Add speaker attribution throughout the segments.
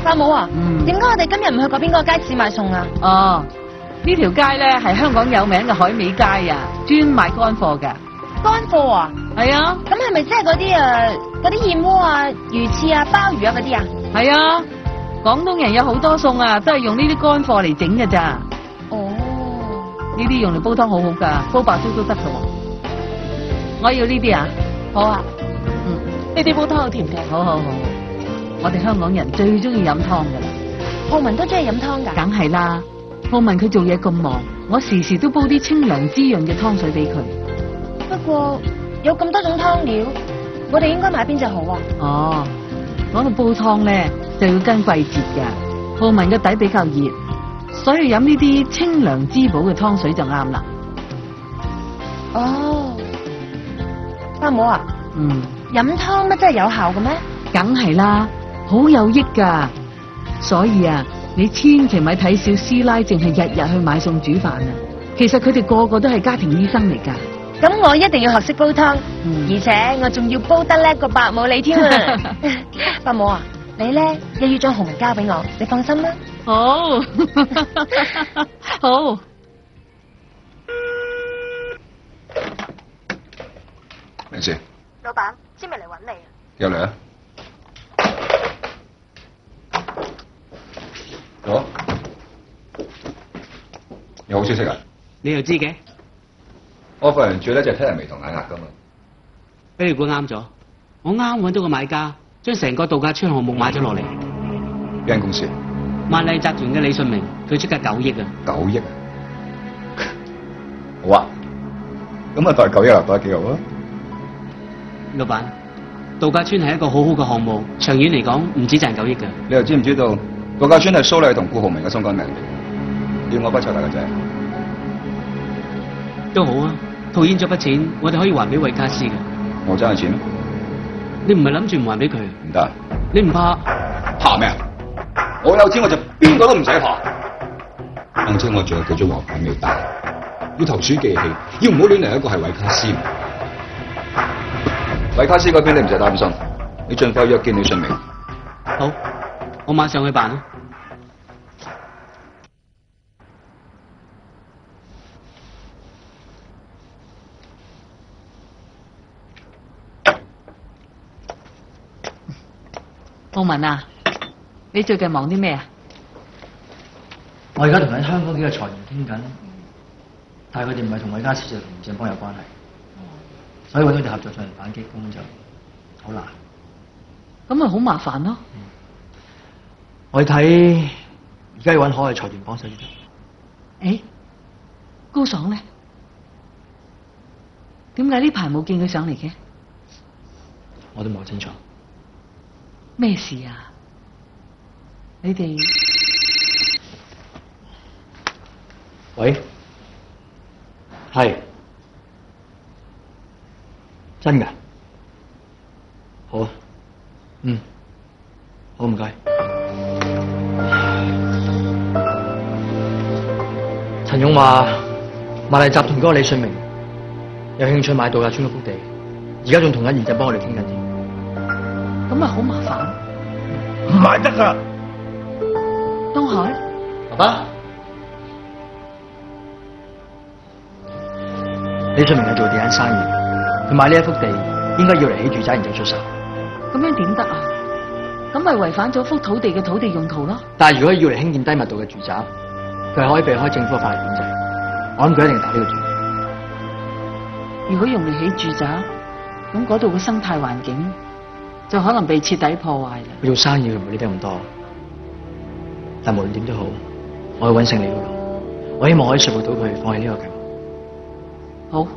Speaker 1: 伯母啊，
Speaker 2: 嗯
Speaker 1: 點解我哋今日唔去嗰邊嗰個街市買餸啊？
Speaker 2: 哦，呢條街咧係香港有名嘅海味街啊，專賣乾貨㗎。
Speaker 1: 乾貨啊？
Speaker 2: 係啊，
Speaker 1: 咁係咪即係嗰啲燕窩啊、魚翅啊、鮑魚啊嗰啲啊？
Speaker 2: 係啊，廣東人有好多餸啊，都係用呢啲乾貨嚟整㗎咋。
Speaker 1: 哦，
Speaker 2: 呢啲用嚟煲湯好好㗎，煲白粥都得㗎喎。我要呢啲啊，
Speaker 1: 好啊，
Speaker 2: 嗯，
Speaker 1: 呢啲煲湯好甜嘅。
Speaker 2: 好好好，我哋香港人最中意飲湯㗎啦。
Speaker 1: 浩文都中意飲湯㗎。
Speaker 2: 梗係啦，浩文佢做嘢咁忙，我時時都煲啲清涼滋潤嘅湯水俾佢。
Speaker 1: 不過有咁多種湯料，我哋應該買邊隻好啊？
Speaker 2: 哦，講到煲湯咧，就要跟季節㗎。浩文嘅底比較熱，所以飲呢啲清涼滋補嘅湯水就啱啦。
Speaker 1: 哦，伯母啊，
Speaker 2: 嗯，
Speaker 1: 飲湯乜真係有效嘅咩？
Speaker 2: 梗係啦，好有益㗎。所以啊，你千祈咪睇小師奶，淨係日日去買餸煮飯啊。其實佢哋個個都係家庭醫生嚟㗎。
Speaker 1: 咁我一定要學識煲湯，
Speaker 2: 嗯
Speaker 1: 而且我仲要煲得叻過伯母你添啊！伯母啊，你咧又要將浩文交俾我，你放心啦。
Speaker 2: 好，好。
Speaker 3: 咩事？
Speaker 1: 老闆，知咪嚟揾你啊？
Speaker 3: 入嚟啊！好，有好消息啊！
Speaker 4: 你又知嘅？
Speaker 3: 我份人最叻就係睇人眉頭眼額噶嘛。
Speaker 4: 俾你估啱咗，我啱揾到個買家，將成個度假村項目買咗落嚟。
Speaker 3: 邊間公司？
Speaker 4: 萬麗集團嘅李信明，佢出價9億啊
Speaker 3: ！9億啊！好啊，咁啊袋9億啊，袋幾好啊！
Speaker 4: 老闆，度假村係一個好好嘅項目，長遠嚟講唔止賺9億㗎。
Speaker 3: 你又知唔知道度假村係蘇麗同顧浩明嘅心肝命？要我不湊大個仔？
Speaker 4: 都好啊，套現咗筆錢，我哋可以還俾維卡斯嘅。
Speaker 3: 我爭佢錢咩？
Speaker 4: 你唔係諗住唔還俾佢？
Speaker 3: 唔得，
Speaker 4: 你唔怕？
Speaker 3: 怕咩啊？我有錢我就邊個都唔使怕。況且我仲有幾張王牌未打，要投鼠忌器，要唔好亂嚟一個係維卡斯。維卡斯嗰邊你唔使擔心，你盡快約見李信明。
Speaker 4: 好，我馬上去辦啦。
Speaker 2: 浩文啊，你最近忙啲咩啊？
Speaker 5: 我而家同喺香港幾個財團傾緊，但係佢哋唔係同韋家私就同鄭邦有關係，所以揾佢哋合作上嚟反擊，根本就好難。
Speaker 2: 咁咪好麻煩咯。
Speaker 5: 我哋睇而家要揾海外財團幫手先得。
Speaker 2: 誒，高爽咧，點解呢排冇見佢上嚟嘅？
Speaker 5: 我都摸清楚。
Speaker 2: 咩事啊？你哋
Speaker 5: 喂，係真㗎？好啊，好唔該。陳勇話萬麗集團嗰個李信明有興趣買度假村嗰幅地，而家仲同緊嚴正幫我哋傾緊添。
Speaker 2: 咁咪好麻煩。
Speaker 6: 唔買得㗎。
Speaker 2: 東海，
Speaker 5: 爸爸，李信明係做地產生意，佢買呢一幅地應該要嚟起住宅，然之後出售。
Speaker 2: 咁樣點得啊？咁咪違反咗幅土地嘅土地用途咯。
Speaker 5: 但係如果要嚟興建低密度嘅住宅，佢係可以避開政府嘅法律管制。我諗佢一定打呢個主意。
Speaker 2: 如果用嚟起住宅，咁嗰度嘅生態環境就可能被徹底破壞啦。
Speaker 5: 佢做生意佢唔會理得咁多，但無論點都好，我去揾勝利嗰度，我希望可以說服到佢放棄呢個計劃。
Speaker 2: 好。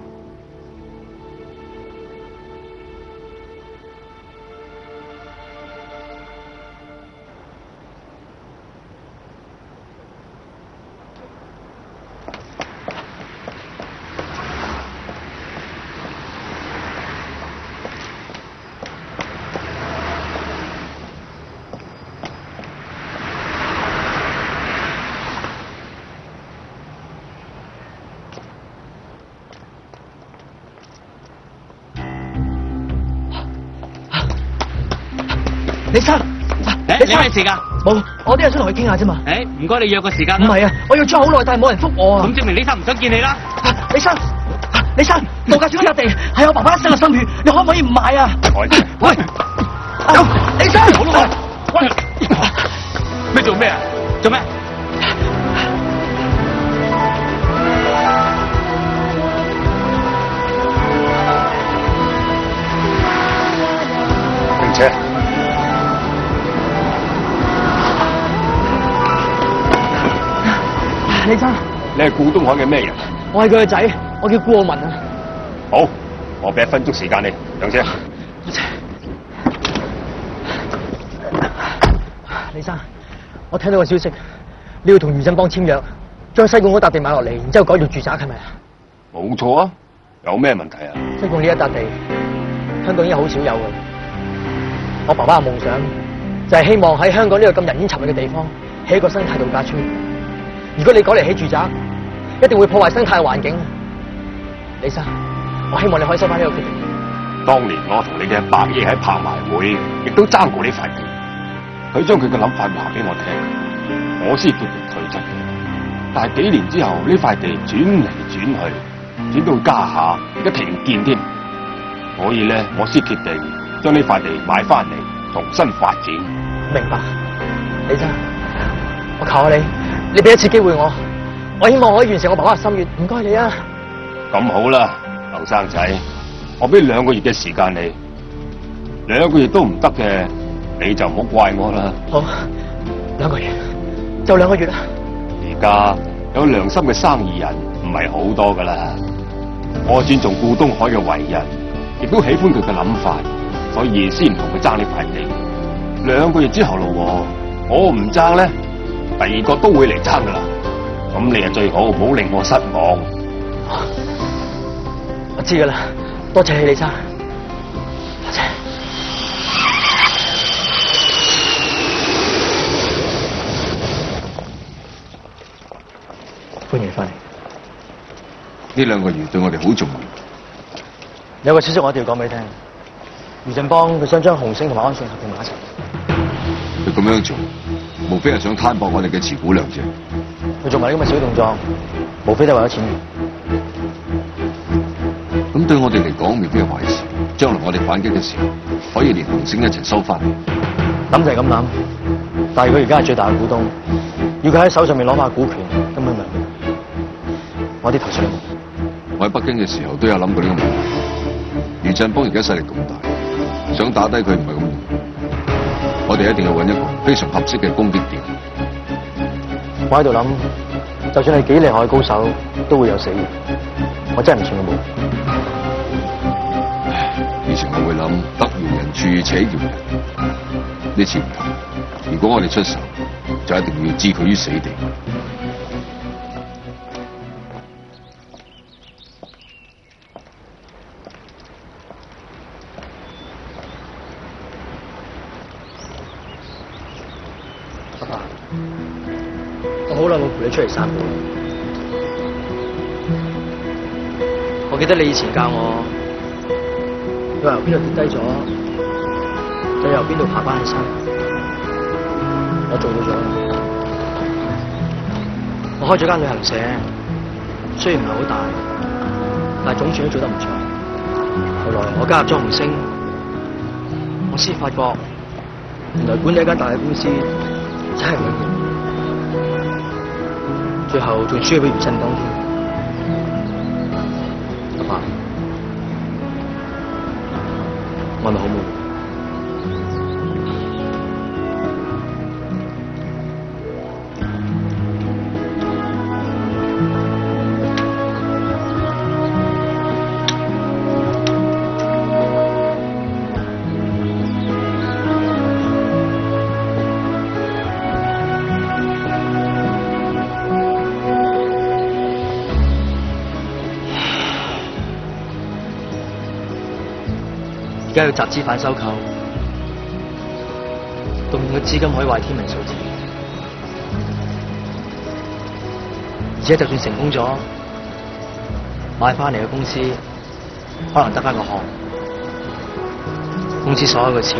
Speaker 5: 李生，
Speaker 4: 你咩事㗎？
Speaker 5: 冇，我都係想同佢傾下啫嘛。
Speaker 4: 誒，唔該你約個時間啦。
Speaker 5: 唔係啊，我約咗好耐，但係冇人覆我啊。
Speaker 4: 咁證明李生唔想見你啦。
Speaker 5: 李生，度假村嗰笪地係我爸爸一生嘅心血，你可唔可以唔買啊？喂，李生，喂，
Speaker 4: 咩做咩啊？做咩？
Speaker 6: 停車！
Speaker 5: 李生，
Speaker 6: 你係顧東海嘅咩人？
Speaker 5: 我係佢嘅仔，我叫顧傲文啊。
Speaker 6: 好，我俾1分鐘時間你上車。
Speaker 5: 多謝。李生，我聽到個消息，你要同余振邦簽約，將西貢嗰笪地買落嚟，然之後改做住宅，係咪啊？
Speaker 6: 冇錯啊，有咩問題啊？
Speaker 5: 西貢呢一笪地，香港已經好少有嘅。我爸爸嘅夢想就係希望喺香港呢個咁人煙稠密嘅地方起一個生態度假村。如果你改嚟起住宅，一定會破壞生態環境。李生，我希望你可以收翻呢個決定。
Speaker 6: 當年我同你嘅伯爺喺拍賣會，亦都爭過呢塊地。佢將佢嘅諗法話俾我聽，我先決定退出嘅。但係幾年之後，呢塊地轉嚟轉去，轉到家下一停建添。所以咧，我先決定將呢塊地買翻嚟，重新發展。
Speaker 5: 明白，李生，我求下你，你俾一次機會我，我希望我可以完成我爸爸嘅心願。唔該你啊！
Speaker 6: 咁好啦，後生仔，我俾2個月嘅時間你，2個月都唔得嘅，你就唔好怪我啦。
Speaker 5: 好，2個月，就2個月啦。
Speaker 6: 而家有良心嘅生意人唔係好多噶啦，我尊重顧東海嘅為人，亦都喜歡佢嘅諗法，所以先唔同佢爭呢塊地。2個月之後咯，我唔爭咧，第2個都會嚟爭噶啦。咁你啊最好唔好令我失望。
Speaker 5: 我知噶啦，多謝你，李生，多謝。歡迎你翻嚟。
Speaker 3: 呢2個月對我哋好重要。
Speaker 5: 有個消息我一定要講俾你聽，余振邦佢想將紅星同埋安信合併埋一齊。
Speaker 3: 佢咁樣做，無非係想攤薄我哋嘅持股量啫。
Speaker 5: 佢做埋呢咁嘅小動作，無非都係為咗錢。
Speaker 3: 咁對我哋嚟講，未必係壞事。將來我哋反擊嘅時候，可以連紅星一齊收翻。
Speaker 5: 諗就係咁諗，但係佢而家係最大嘅股東，要佢喺手上面攞埋股權，根本唔係。我啲頭緒都冇。
Speaker 3: 我喺北京嘅時候都有諗過呢個問題。余振邦而家勢力咁大，想打低佢唔係咁容易。我哋一定要揾一個非常合適嘅攻擊點。
Speaker 5: 我喺度諗，就算係幾厲害嘅高手，都會有死嘅。我真係唔信佢冇。
Speaker 3: 以前我會諗得饒人處且饒人，呢次唔同。如果我哋出手，就一定要置佢於死地。
Speaker 5: 爸爸，我好耐冇陪你出嚟散步。我記得你以前教我，要由邊度跌低咗，再由邊度爬翻起身。我做到咗。我開咗間旅行社，雖然唔係好大，但係總算都做得唔錯。後來我加入咗紅星，我先發覺，原來管理一間大嘅公司真係唔容易。最後仲輸俾余振邦添。阿爸，我係咪好悶？而家要集資反收購，動用嘅資金可以話係天文數字，而且就算成功咗，買翻嚟嘅公司可能得翻個殼，公司所有嘅錢